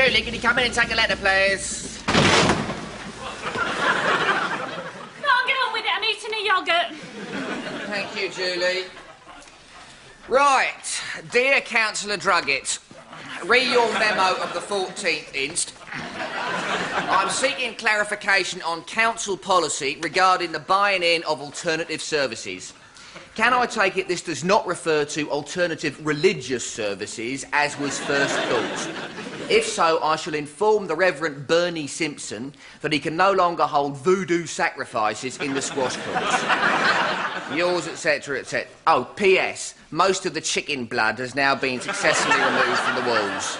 Julie, can you come in and take a letter, please? Go on, get on with it. I'm eating a yoghurt. Thank you, Julie. Right, dear Councillor Druggett, read your memo of the 14th inst. I'm seeking clarification on council policy regarding the buying in of alternative services. Can I take it this does not refer to alternative religious services, as was first thought? If so, I shall inform the Reverend Bernie Simpson that he can no longer hold voodoo sacrifices in the squash courts. Yours, etc., etc. Oh, P.S. Most of the chicken blood has now been successfully removed from the walls.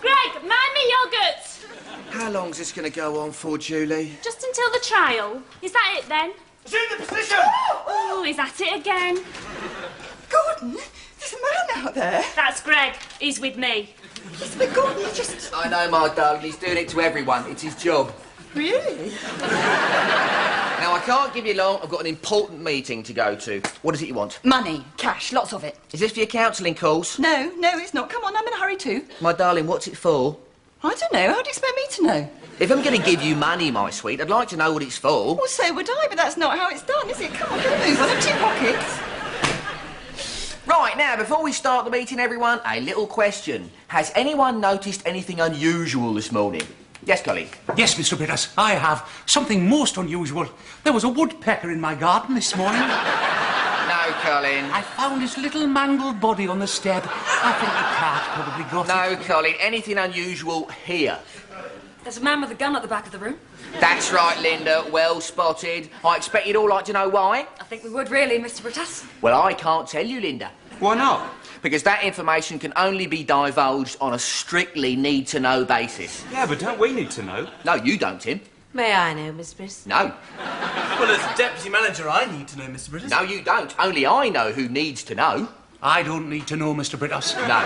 Greg, mind me yoghurt. How long's this going to go on for, Julie? Just until the trial. Is that it, then? Assume the position! Oh, he's at it again. Gordon, there's a man out there. That's Greg. He's with me. Yes, but Gordon, you just... I know, my darling. He's doing it to everyone. It's his job. Really? Now, I can't give you long. I've got an important meeting to go to. What is it you want? Money, cash, lots of it. Is this for your counselling course? No, it's not. Come on, I'm in a hurry too. My darling, what's it for? I don't know. How do you expect me to know? If I'm going to give you money, my sweet, I'd like to know what it's for. Well, so would I, but that's not how it's done, is it? Come on, get a move on. Empty your pockets. Right, now, before we start the meeting, everyone, a little question. Has anyone noticed anything unusual this morning? Yes, colleague? Yes, Mr. Brittas, I have. Something most unusual. There was a woodpecker in my garden this morning. No, Colin. I found his little mangled body on the step. I think the cat probably got it. No, Colin. Anything unusual here? There's a man with a gun at the back of the room. That's right, Linda. Well spotted. I expect you'd all like to know why. I think we would really, Mr. Brittas. Well, I can't tell you, Linda. Why not? Because that information can only be divulged on a strictly need-to-know basis. Yeah, but don't we need to know? No, you don't, Tim. May I know, Miss Briss? No. Well, as deputy manager, I need to know, Mr. Brittas. No, you don't. Only I know who needs to know. I don't need to know, Mr. Brittas. No.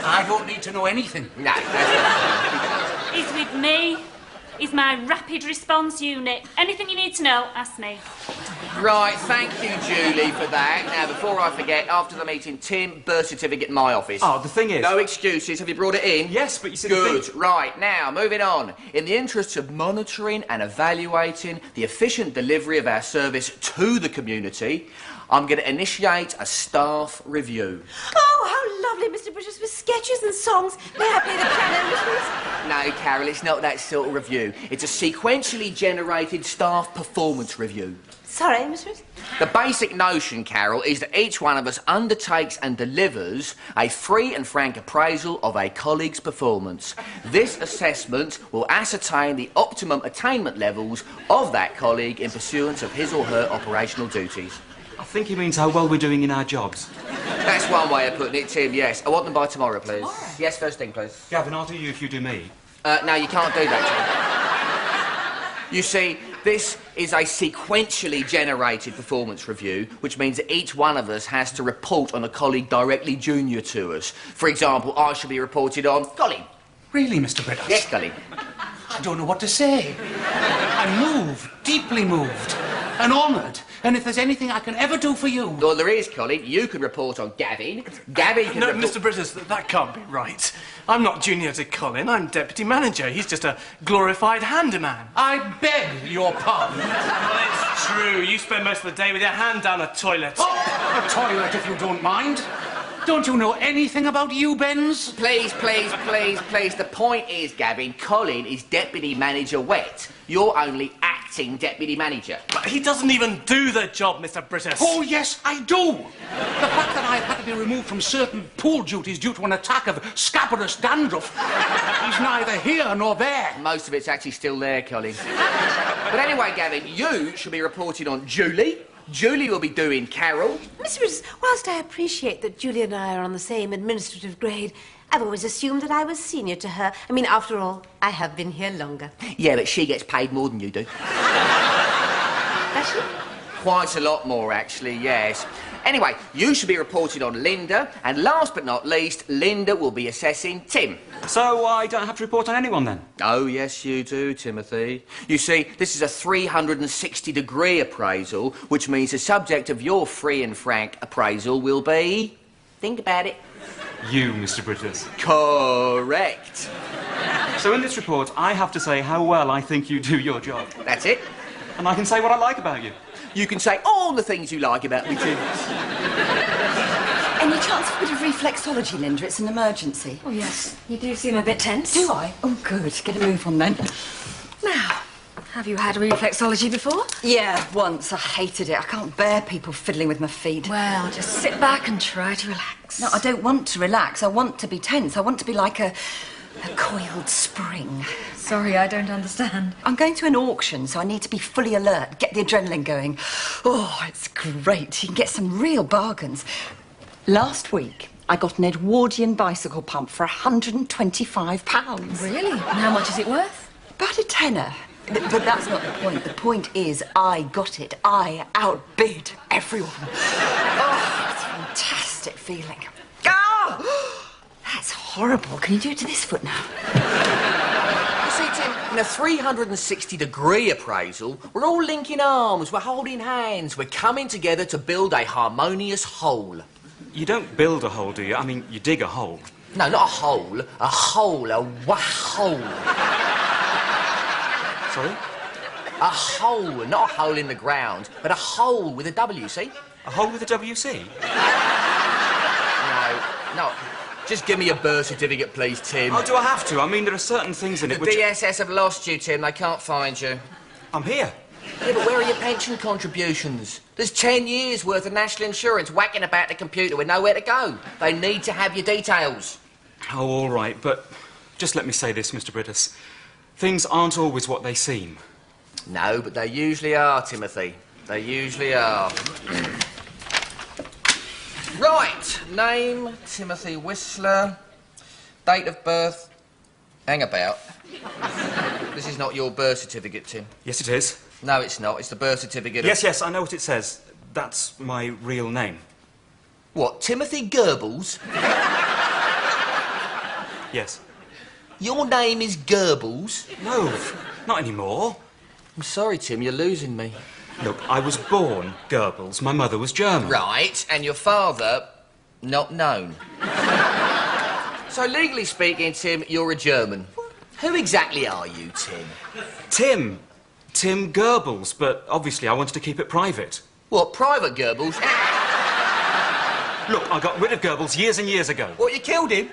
I don't need to know anything. No, that's He's with me. He's my rapid response unit. Anything you need to know, ask me. right. Thank you, Julie, for that. Now, before I forget, after the meeting, Tim, birth certificate in my office. Oh, the thing is... No excuses. Have you brought it in? Yes, but you said... Good. Right, now, moving on. In the interests of monitoring and evaluating the efficient delivery of our service to the community, I'm going to initiate a staff review. Oh, how lovely, Mr. Brittas, with sketches and songs. May I play the piano, Miss Briss? No, Carol, it's not that sort of review. It's a sequentially generated staff performance review. Sorry, Miss Briss? The basic notion, Carol, is that each one of us undertakes and delivers a free and frank appraisal of a colleague's performance. This assessment will ascertain the optimum attainment levels of that colleague in pursuance of his or her operational duties. I think he means how well we're doing in our jobs. That's one way of putting it, Tim, yes. I want them by tomorrow, please. Tomorrow? Yes, first thing, please. Gavin, I'll do you if you do me. No, you can't do that, Tim. You see, this is a sequentially generated performance review, which means that each one of us has to report on a colleague directly junior to us. For example, I shall be reported on Colin. Really, Mr. Brittas? Yes, Colin. I don't know what to say. I'm moved, deeply moved, and honoured. And if there's anything I can ever do for you... Well, there is, Colin. You can report on Gavin. Gavin can No, report... Mr. Brittas, that can't be right. I'm not junior to Colin. I'm deputy manager. He's just a glorified handyman. I beg your pardon. Well, it's true. You spend most of the day with your hand down a toilet. Oh, a toilet, if you don't mind. Don't you know anything about U-bends? Please, please, please, please. The point is, Gavin, Colin is deputy manager wet. You're only acting deputy manager. But he doesn't even do the job, Mr. Brittas. Oh, yes, I do. The fact that I've had to be removed from certain pool duties due to an attack of scabrous dandruff is neither here nor there. Most of it's actually still there, Colin. But anyway, Gavin, you should be reporting on Julie. Julie will be doing Carol. Mr. Brittas, whilst I appreciate that Julie and I are on the same administrative grade, I've always assumed that I was senior to her. I mean, after all, I have been here longer. Yeah, but she gets paid more than you do. Does she? Quite a lot more, actually, yes. Anyway, you should be reporting on Linda, and last but not least, Linda will be assessing Tim. So I don't have to report on anyone then? Oh, yes, you do, Timothy. You see, this is a 360-degree appraisal, which means the subject of your free and frank appraisal will be... Think about it. You, Mr. Brittas. Correct. So in this report, I have to say how well I think you do your job. That's it. And I can say what I like about you. You can say all the things you like about me, too. Any chance of a bit of reflexology, Linda? It's an emergency. Oh, yes. You do seem a bit tense. Do I? Oh, good. Get a move on then. Now, have you had reflexology before? Yeah, once. I hated it. I can't bear people fiddling with my feet. Well, just sit back and try to relax. No, I don't want to relax. I want to be tense. I want to be like a coiled spring. Sorry, I don't understand. I'm going to an auction, so I need to be fully alert, get the adrenaline going. Oh, it's great. You can get some real bargains. Last week, I got an Edwardian bicycle pump for £125. Really? And how much is it worth? About a tenner. But that's not the point. The point is, I got it. I outbid everyone. Oh, it's a fantastic feeling. Ah! That's horrible. Can you do it to this foot now? You see, Tim, in a 360-degree appraisal, we're all linking arms, we're holding hands, we're coming together to build a harmonious whole. You don't build a hole, do you? I mean, you dig a hole. No, not a hole. A hole. A hole. Sorry? A hole. Not a hole in the ground, but a hole with a W, see? A hole with a WC? No. Just give me your birth certificate, please, Tim. Oh, do I have to? I mean, there are certain things in it The which... DSS have lost you, Tim. They can't find you. I'm here. Yeah, but where are your pension contributions? There's 10 years' worth of national insurance whacking about the computer with nowhere to go. They need to have your details. Oh, all right, but just let me say this, Mr. Brittas. Things aren't always what they seem. No, but they usually are, Timothy. They usually are. Right. Name, Timothy Whistler. Date of birth. Hang about. This is not your birth certificate, Tim. Yes, it is. No, it's not. It's the birth certificate. Yes, I know what it says. That's my real name. What, Timothy Goebbels? Yes. Your name is Goebbels? No, not anymore. I'm sorry, Tim, you're losing me. Look, I was born Goebbels. My mother was German. Right, and your father, not known. So, legally speaking, Tim, you're a German. Who exactly are you, Tim? Tim Goebbels, but obviously I wanted to keep it private. What, Private Goebbels? Look, I got rid of Goebbels years and years ago. What, you killed him?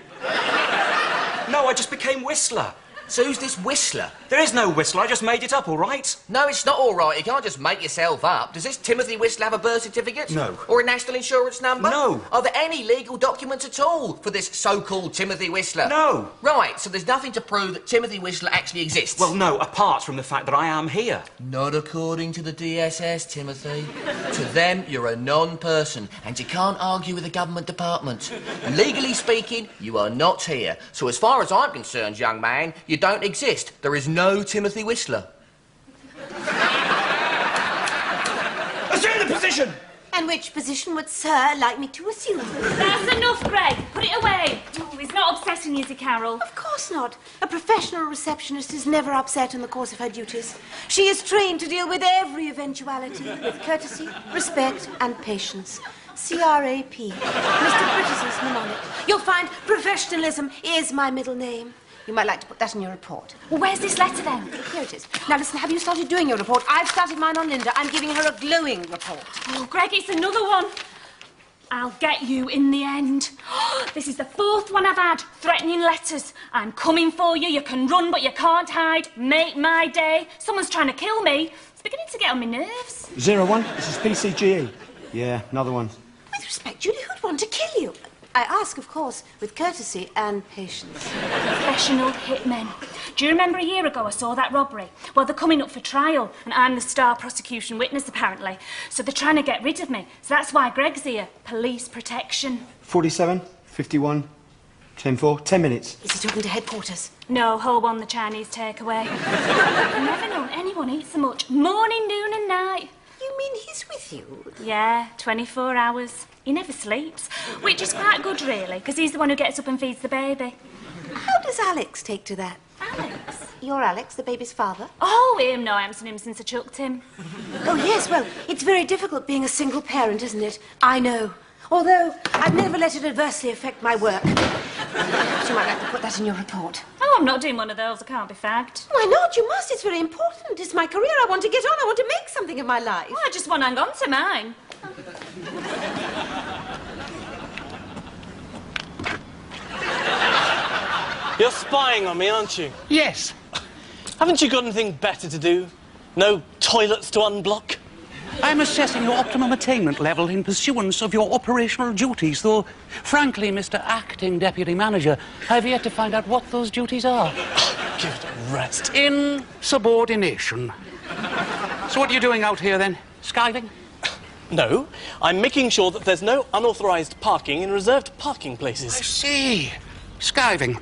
No, I just became Whistler. So who's this Whistler? There is no Whistler, I just made it up, all right? No, it's not all right. You can't just make yourself up. Does this Timothy Whistler have a birth certificate? No. Or a national insurance number? No. Are there any legal documents at all for this so-called Timothy Whistler? No. Right, so there's nothing to prove that Timothy Whistler actually exists? Well, no, apart from the fact that I am here. Not according to the DSS, Timothy. To them, you're a non-person, and you can't argue with the government department. Legally speaking, you are not here. So as far as I'm concerned, young man, you don't exist. There is no Timothy Whistler. Assume the position! And which position would Sir like me to assume? That's enough, Greg. Put it away. Oh, he's not upsetting you, is he, Carol? Of course not. A professional receptionist is never upset in the course of her duties. She is trained to deal with every eventuality with courtesy, respect, and patience. C-R-A-P. Mr. Brittas's mnemonic. You'll find professionalism is my middle name. You might like to put that in your report. Well, where's this letter, then? Here it is. Now, listen, have you started doing your report? I've started mine on Linda. I'm giving her a glowing report. Oh, Greg, it's another one. I'll get you in the end. This is the 4th one I've had. Threatening letters. I'm coming for you. You can run, but you can't hide. Make my day. Someone's trying to kill me. It's beginning to get on my nerves. 01, this is PCGE. Yeah, another one. With respect, Julie, who'd want to kill you? I ask, of course, with courtesy and patience. Professional hitmen. Do you remember a year ago I saw that robbery? Well, they're coming up for trial, and I'm the star prosecution witness, apparently. So they're trying to get rid of me. So that's why Greg's here. Police protection. 47, 51, 10-4, 10 minutes. Is he talking to headquarters? No, Ho won the Chinese takeaway. I've never known anyone eat so much. Morning, noon and night. You mean he's with you? Yeah, 24 hours. He never sleeps, which is quite good, really, because he's the one who gets up and feeds the baby. How does Alex take to that? Alex? You're Alex, the baby's father? Oh, him. No, I haven't seen him since I chucked him. Oh, yes, well, it's very difficult being a single parent, isn't it? I know. Although I've never let it adversely affect my work. You might like to put that in your report. Oh, I'm not doing one of those. I can't be fagged. Why not? You must. It's very important. It's my career. I want to get on. I want to make something of my life. Well, I just want to hang on to mine. You're spying on me, aren't you? Yes. Haven't you got anything better to do? No toilets to unblock? I'm assessing your optimum attainment level in pursuance of your operational duties, though, frankly, Mr. Acting Deputy Manager, I've yet to find out what those duties are. Give it a rest. Insubordination. So what are you doing out here, then? Skiving? No, I'm making sure that there's no unauthorised parking in reserved parking I places. see. Skiving.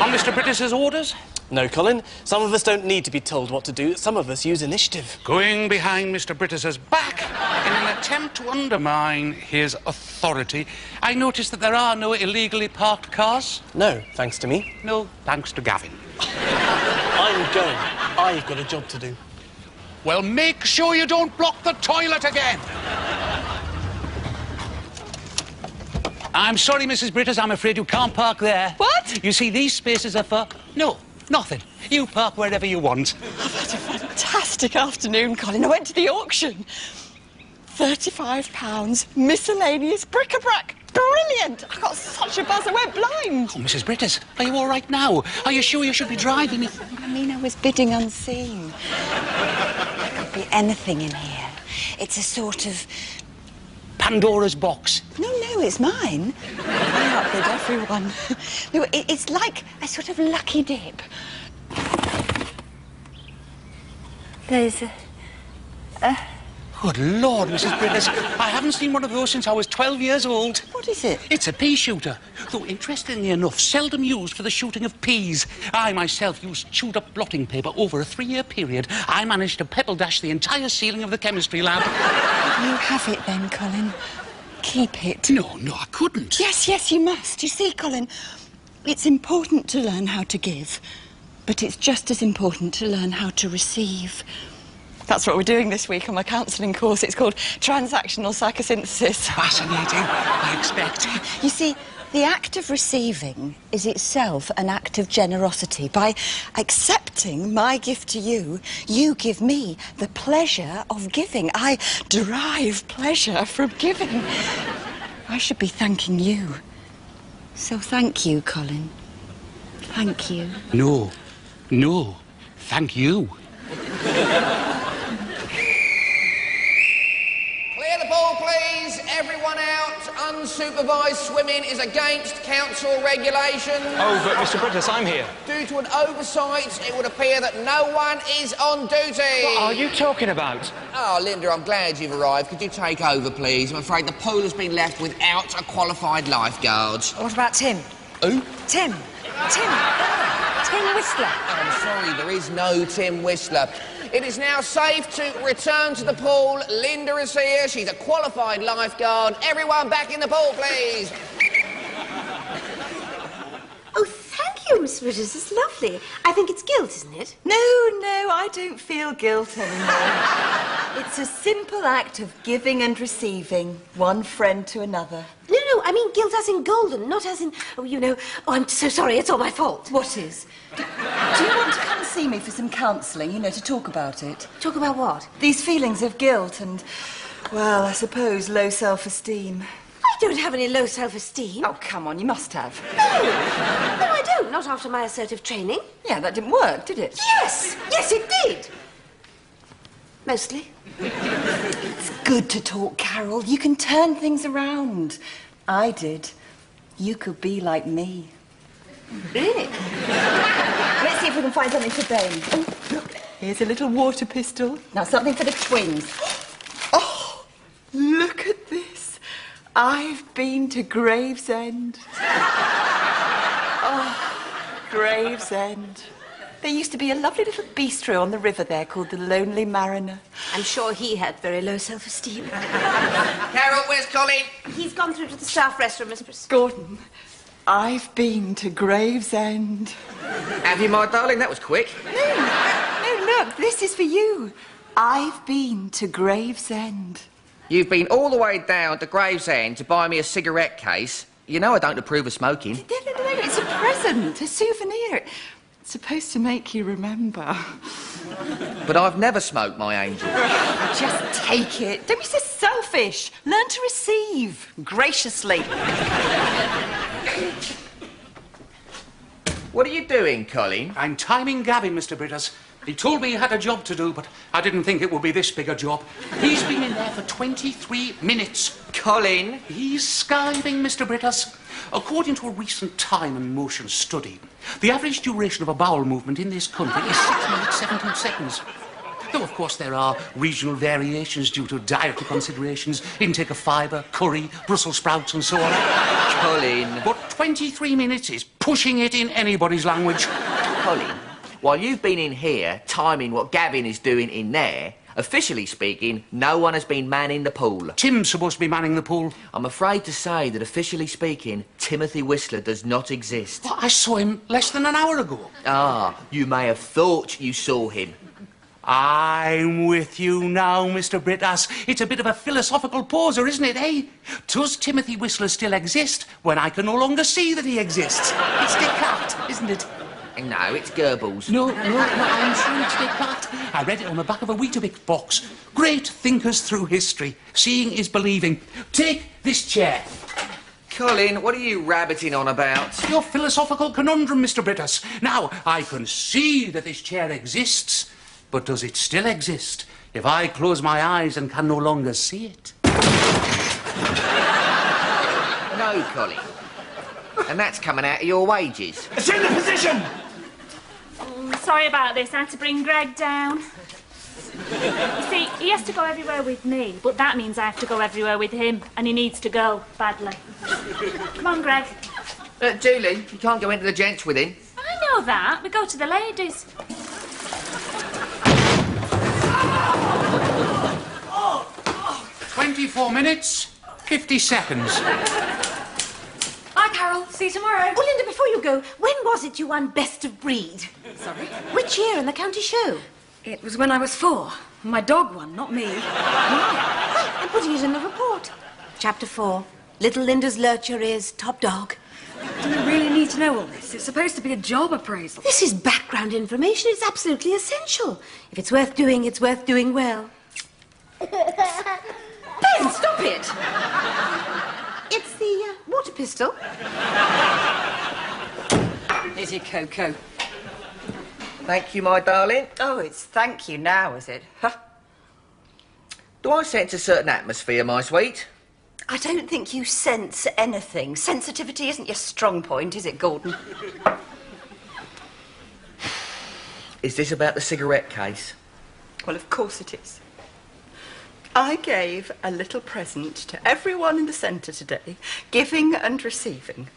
On Mr. Brittas's orders? No, Colin, some of us don't need to be told what to do. Some of us use initiative. Going behind Mr. Brittas's back in an attempt to undermine his authority, I notice that there are no illegally parked cars. No, thanks to me. No, thanks to Gavin. I'm going. I've got a job to do. Well, make sure you don't block the toilet again. I'm sorry, Mrs. Brittas, I'm afraid you can't park there. What? You see, these spaces are for... No, nothing. You park wherever you want. I've had a fantastic afternoon, Colin. I went to the auction. £35, miscellaneous bric-a-brac. Brilliant! I got such a buzz, I went blind. Oh, Mrs. Brittas, are you all right now? Are you sure you should be driving me? I mean, I was bidding unseen. There could be anything in here. It's a sort of... Pandora's box. No, it's mine. I outbid everyone. No, it's like a sort of lucky dip. There's a... Good Lord, Mrs. Brittas, I haven't seen one of those since I was 12 years old. What is it? It's a pea shooter, though interestingly enough, seldom used for the shooting of peas. I myself used chewed-up blotting paper over a 3-year period. I managed to pebble dash the entire ceiling of the chemistry lab. You have it then, Colin. Keep it. No, I couldn't. Yes, you must. You see, Colin, it's important to learn how to give, but it's just as important to learn how to receive. That's what we're doing this week on my counselling course. It's called Transactional Psychosynthesis. Fascinating, I expect. You see, the act of receiving is itself an act of generosity. By accepting my gift to you, you give me the pleasure of giving. I derive pleasure from giving. I should be thanking you. So thank you, Colin. Thank you. No, thank you. Clear the pool, please. Everyone out. Unsupervised swimming is against council regulation. Oh, but Mr. Brittas, I'm here. Due to an oversight, it would appear that no one is on duty. What are you talking about? Oh, Linda, I'm glad you've arrived. Could you take over, please? I'm afraid the pool has been left without a qualified lifeguard. What about Tim? Who? Tim Whistler. I'm sorry, there is no Tim Whistler. It is now safe to return to the pool. Linda is here. She's a qualified lifeguard. Everyone back in the pool, please. Oh, thank you, Miss Brittas. It's lovely. I think it's guilt, isn't it? No, I don't feel guilt anymore. It's a simple act of giving and receiving, one friend to another. No, I mean guilt as in golden, not as in, oh, I'm so sorry, it's all my fault. What is? Do you want to come and see me for some counselling, to talk about it? Talk about what? These feelings of guilt and, well, I suppose low self-esteem. I don't have any low self-esteem. Oh, come on, you must have. No, I don't. Not after my assertive training. Yeah, that didn't work, did it? Yes, it did. Mostly. It's good to talk, Carol. You can turn things around. I did. You could be like me. Really? Let's see if we can find something for Ben. Oh, look, here's a little water pistol. Now, something for the twins. Oh, look at this. I've been to Gravesend. Oh, Gravesend. There used to be a lovely little bistro on the river there called the Lonely Mariner. I'm sure he had very low self-esteem. Carol, where's Colin? He's gone through to the staff restroom, Miss Brittas. Gordon, I've been to Gravesend. Have you, my darling? That was quick. No, look, this is for you. I've been to Gravesend. You've been all the way down to Gravesend to buy me a cigarette case. You know I don't approve of smoking. No, it's a present, a souvenir. It's supposed to make you remember. But I've never smoked, my angel. Just take it. Don't be so selfish. Learn to receive graciously. What are you doing, Colin? I'm timing Gavin, Mr. Brittas. He told me he had a job to do, but I didn't think it would be this big a job. He's been in there for 23 minutes. Colin? He's skiving, Mr. Brittas. According to a recent time and motion study, the average duration of a bowel movement in this country is 6 minutes, 17 seconds. Though, of course, there are regional variations due to dietary considerations, intake of fibre, curry, Brussels sprouts and so on. Colin. But 23 minutes is pushing it in anybody's language. Colin, while you've been in here timing what Gavin is doing in there, officially speaking, no one has been manning the pool. Tim's supposed to be manning the pool. I'm afraid to say that, officially speaking, Timothy Whistler does not exist. Well, I saw him less than an hour ago. Ah, you may have thought you saw him. I'm with you now, Mr. Brittas. It's a bit of a philosophical poser, isn't it, eh? Does Timothy Whistler still exist when I can no longer see that he exists? It's Descartes, isn't it? No, it's Goebbels. No, I'm sure it's Descartes. I read it on the back of a Weetabix box. Great thinkers through history. Seeing is believing. Take this chair. Colin, what are you rabbiting on about? Your philosophical conundrum, Mr. Brittas. Now, I can see that this chair exists, but does it still exist if I close my eyes and can no longer see it? No, Colin. And that's coming out of your wages. Assume the position! Sorry about this. I had to bring Greg down. You see, he has to go everywhere with me, but that means I have to go everywhere with him, and he needs to go badly. Come on, Greg. Julie, you can't go into the gents with him. I know that. We go to the ladies. 24 minutes, 50 seconds. Bye, Carol. See you tomorrow. Oh, Linda, before you go, when was it you won Best of Breed? Sorry? Which year in the county show? It was when I was 4. My dog won, not me. Well, I'm putting it in the report. Chapter 4. Little Linda's lurcher is top dog. Do you really need to know all this? It's supposed to be a job appraisal. This is background information. It's absolutely essential. If it's worth doing, it's worth doing well. Ben, stop it! It's the water pistol. Here's your cocoa. Thank you, my darling. Oh, it's thank you now, is it? Huh? Do I sense a certain atmosphere, my sweet? I don't think you sense anything. Sensitivity isn't your strong point, is it, Gordon? Is this about the cigarette case? Well, of course it is. I gave a little present to everyone in the centre today, giving and receiving.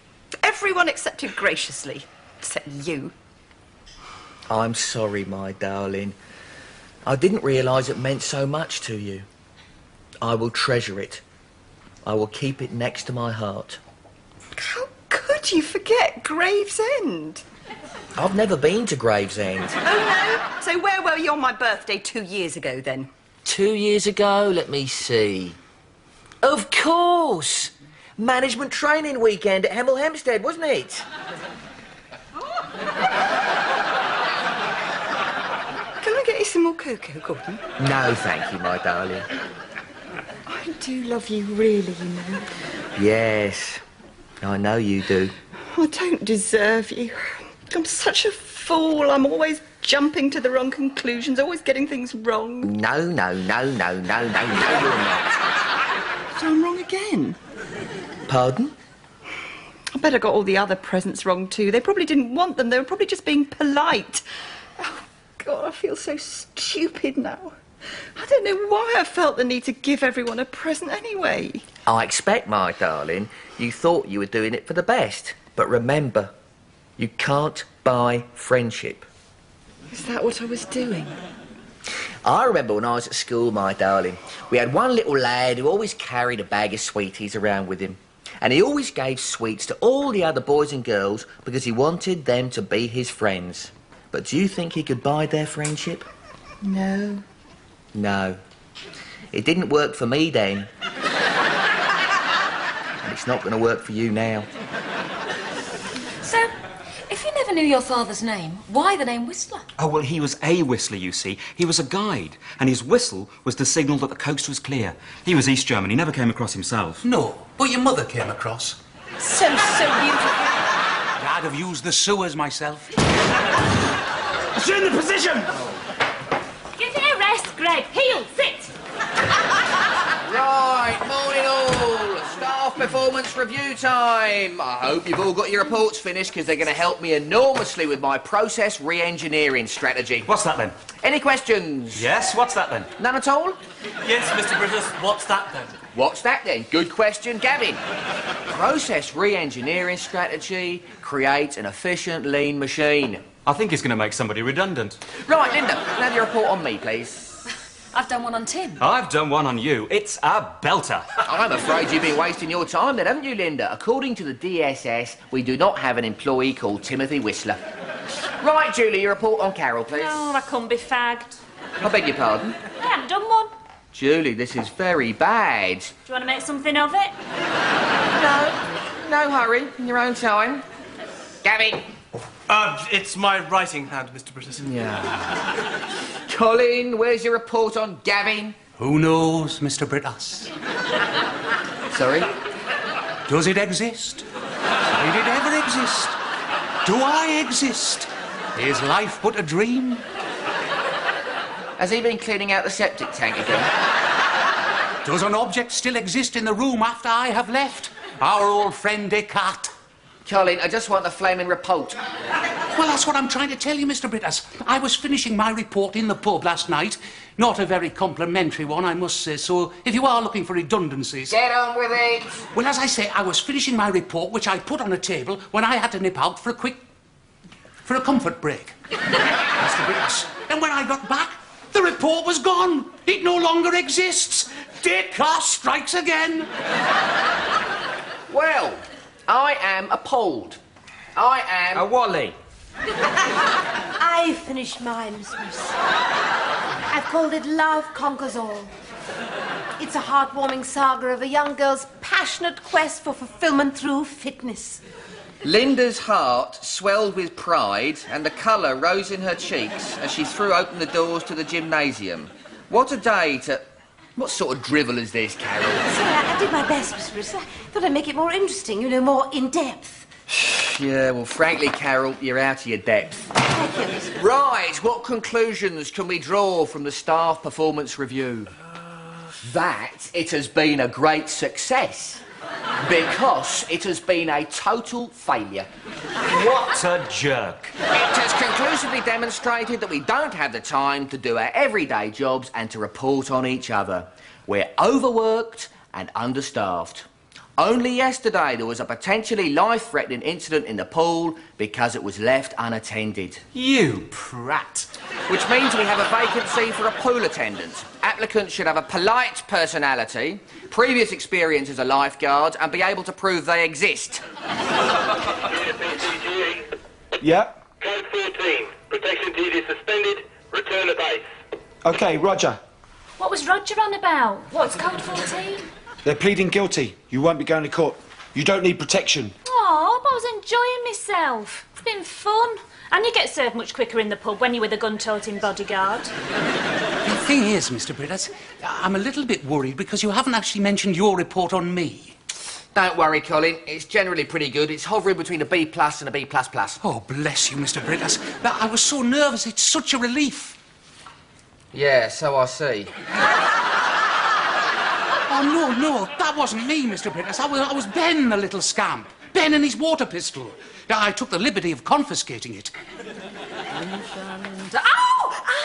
Everyone accepted graciously, except you. I'm sorry, my darling. I didn't realise it meant so much to you. I will treasure it. I will keep it next to my heart. How could you forget Gravesend? I've never been to Gravesend. Oh, no? So where were you on my birthday 2 years ago, then? 2 years ago, let me see. Of course! Management training weekend at Hemel Hempstead, wasn't it? Can I get you some more cocoa, Gordon? No, thank you, my darling. I do love you, really, you know. Yes, I know you do. I don't deserve you. I'm such a fool. I'm always jumping to the wrong conclusions, always getting things wrong. No, you're not. So I'm wrong again. Pardon? I bet I got all the other presents wrong too. They probably didn't want them. They were probably just being polite. Oh, God, I feel so stupid now. I don't know why I felt the need to give everyone a present anyway. I expect, my darling, you thought you were doing it for the best. But remember, you can't buy friendship. Is that what I was doing? I remember when I was at school, my darling, we had one little lad who always carried a bag of sweeties around with him. And he always gave sweets to all the other boys and girls because he wanted them to be his friends. But do you think he could buy their friendship? No. No. It didn't work for me then. And it's not going to work for you now. So, if you never knew your father's name, why the name Whistler? Oh, well, he was a whistler, you see. He was a guide, and his whistle was to signal that the coast was clear. He was East German. He never came across himself. No, but your mother came across. So beautiful. I'd have used the sewers myself. Assume the position! Give it a rest, Greg. Heel, sit. Right, morning all. Staff performance review time. I hope you've all got your reports finished because they're going to help me enormously with my process re-engineering strategy. What's that, then? Any questions? Yes, what's that, then? None at all? Yes, Mr. Brittas, what's that then? What's that then? Good question, Gavin. Process re-engineering strategy creates an efficient, lean machine. I think he's going to make somebody redundant. Right, Linda, can I have your report on me, please? I've done one on Tim. I've done one on you. It's a belter. I'm afraid you've been wasting your time then, haven't you, Linda? According to the DSS, we do not have an employee called Timothy Whistler. Right, Julie, your report on Carol, please. Oh, I couldn't be fagged. I beg your pardon? I haven't done one. Julie, this is very bad. Do you want to make something of it? No hurry, in your own time. Gavin. It's my writing hand, Mr. Brittas. Yeah. Colin, where's your report on Gavin? Who knows, Mr. Brittas? Sorry? Does it exist? Did it ever exist? Do I exist? Is life but a dream? Has he been cleaning out the septic tank again? Does an object still exist in the room after I have left? Our old friend Descartes. Colin, I just want the flaming report. Well, that's what I'm trying to tell you, Mr. Brittas. I was finishing my report in the pub last night. Not a very complimentary one, I must say, so if you are looking for redundancies... Get on with it! Well, as I say, I was finishing my report, which I put on a table when I had to nip out for a comfort break. Mr. Brittas. And when I got back, the report was gone. It no longer exists. Descartes strikes again. Well, I am appalled. I am... A Wally. I finished mine, Miss Miss. I've called it Love Conquers All. It's a heartwarming saga of a young girl's passionate quest for fulfillment through fitness. Linda's heart swelled with pride and the colour rose in her cheeks as she threw open the doors to the gymnasium. What a day to... What sort of drivel is this, Carol? Sorry, I did my best, Miss Bruce. I thought I'd make it more interesting, more in-depth. Yeah, well, frankly, Carol, you're out of your depth. Thank you, Miss Bruce. Right, what conclusions can we draw from the staff performance review? That it has been a great success. Because it has been a total failure. What a jerk. It has conclusively demonstrated that we don't have the time to do our everyday jobs and to report on each other. We're overworked and understaffed. Only yesterday there was a potentially life-threatening incident in the pool because it was left unattended. You prat. Which means we have a vacancy for a pool attendant. Applicants should have a polite personality, previous experience as a lifeguard, and be able to prove they exist. Yeah? Code 14. Protection duty suspended. Return to base. OK, Roger. What was Roger on about? What's code 14? They're pleading guilty. You won't be going to court. You don't need protection. Oh, but I was enjoying myself. It's been fun. And you get served much quicker in the pub when you're with a gun-toting bodyguard. The thing is, Mr. Brittas, I'm a little bit worried because you haven't actually mentioned your report on me. Don't worry, Colin. It's generally pretty good. It's hovering between a B+ and a B++. Oh, bless you, Mr. Brittas. I was so nervous. It's such a relief. Yeah, so I see. Oh, no, that wasn't me, Mr. Brittas. I was Ben, the little scamp. Ben and his water pistol. I took the liberty of confiscating it.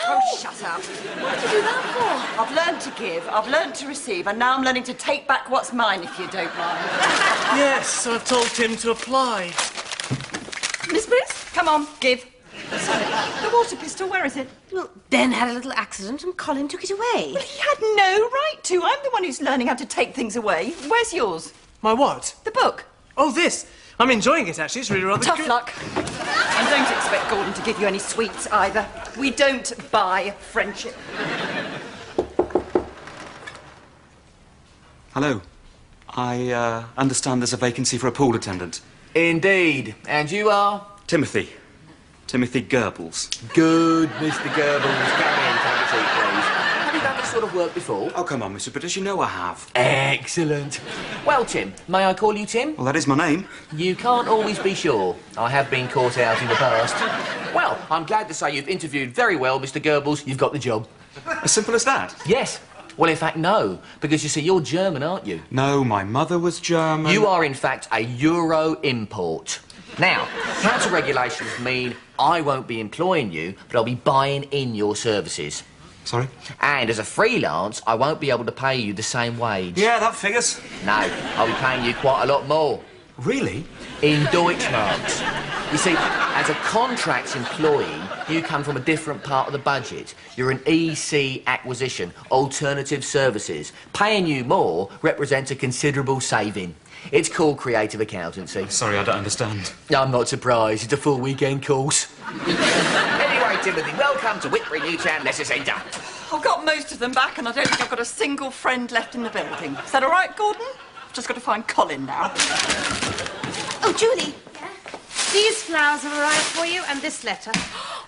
Oh, shut up. What did you do that for? I've learned to give, I've learned to receive, and now I'm learning to take back what's mine, if you don't mind. Yes, I've told Tim to apply. Miss Bruce, come on, give. The water pistol, where is it? Well, Ben had a little accident and Colin took it away. Well, he had no right to. I'm the one who's learning how to take things away. Where's yours? My what? The book. Oh, this. I'm enjoying it, actually. It's really rather Tough good. luck. And don't expect Gordon to give you any sweets, either. We don't buy friendship. Hello. I understand there's a vacancy for a pool attendant. Indeed. And you are? Timothy. Timothy Goebbels. Good, Mr. Goebbels. Come in, take a seat, please. Have you done this sort of work before? Oh, come on, Mr. Brittas, you know I have. Excellent. Well, Tim, may I call you Tim? Well, that is my name. You can't always be sure. I have been caught out in the past. Well, I'm glad to say you've interviewed very well, Mr. Goebbels. You've got the job. As simple as that? Yes. Well, in fact, no. Because, you see, you're German, aren't you? No, my mother was German. You are, in fact, a Euro import. Now, council regulations mean I won't be employing you, but I'll be buying in your services. Sorry? And as a freelance, I won't be able to pay you the same wage. Yeah, that figures. No, I'll be paying you quite a lot more. Really? In Deutschmarks. You see, as a contracts employee, you come from a different part of the budget. You're an EC acquisition, alternative services. Paying you more represents a considerable saving. It's called creative accountancy. Sorry, I don't understand. I'm not surprised. It's a full weekend course. Anyway, Timothy, welcome to Whitbury Newtown Leisure Centre. I've got most of them back and I don't think I've got a single friend left in the building. Is that all right, Gordon? I've just got to find Colin now. Oh, Julie. Yeah? These flowers have arrived for you and this letter.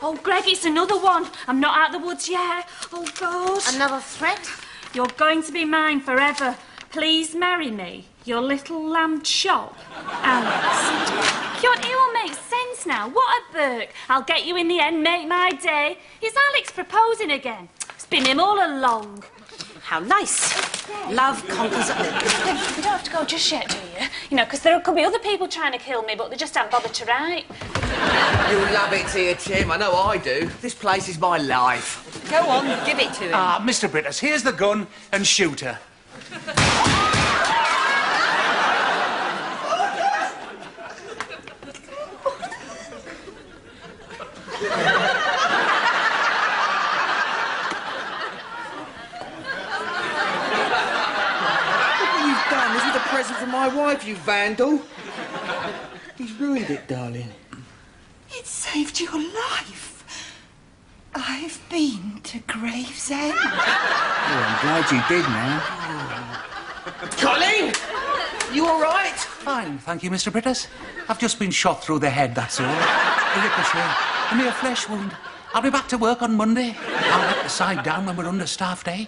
Oh, Greg, it's another one. I'm not out of the woods yet. Oh, God. Another threat? You're going to be mine forever. Please marry me. Your little lamb chop, Alex. It all makes sense now. What a Burke. I'll get you in the end, make my day. Is Alex proposing again? It's been him all along. How nice. Love conquers all. You don't have to go just yet, do you? You know, because there could be other people trying to kill me, but they just haven't bothered to write. You'll love it here, Tim. I know I do. This place is my life. Go on, give it to him. Mr. Brittas, here's the gun and shoot her. Present for my wife, you vandal. He's ruined it, darling. It saved your life. I've been to Gravesend. Oh, I'm glad you did now. Colin! You all right? Fine, thank you, Mr. Brittas. I've just been shot through the head, that's all. A ricochet, a mere flesh wound. I'll be back to work on Monday. I'll let the side down when we're understaffed, eh?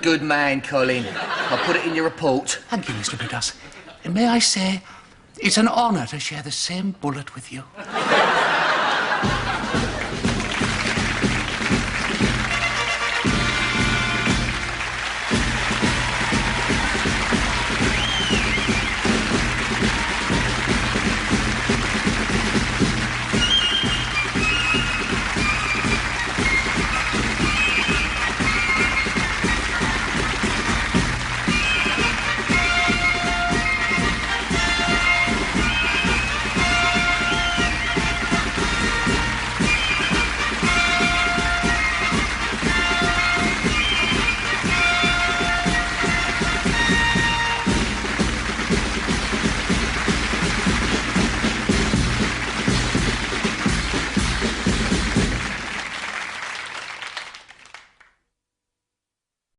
Good man, Colin. I'll put it in your report. Thank you, Mr. Brittas. And may I say, it's an honour to share the same bullet with you.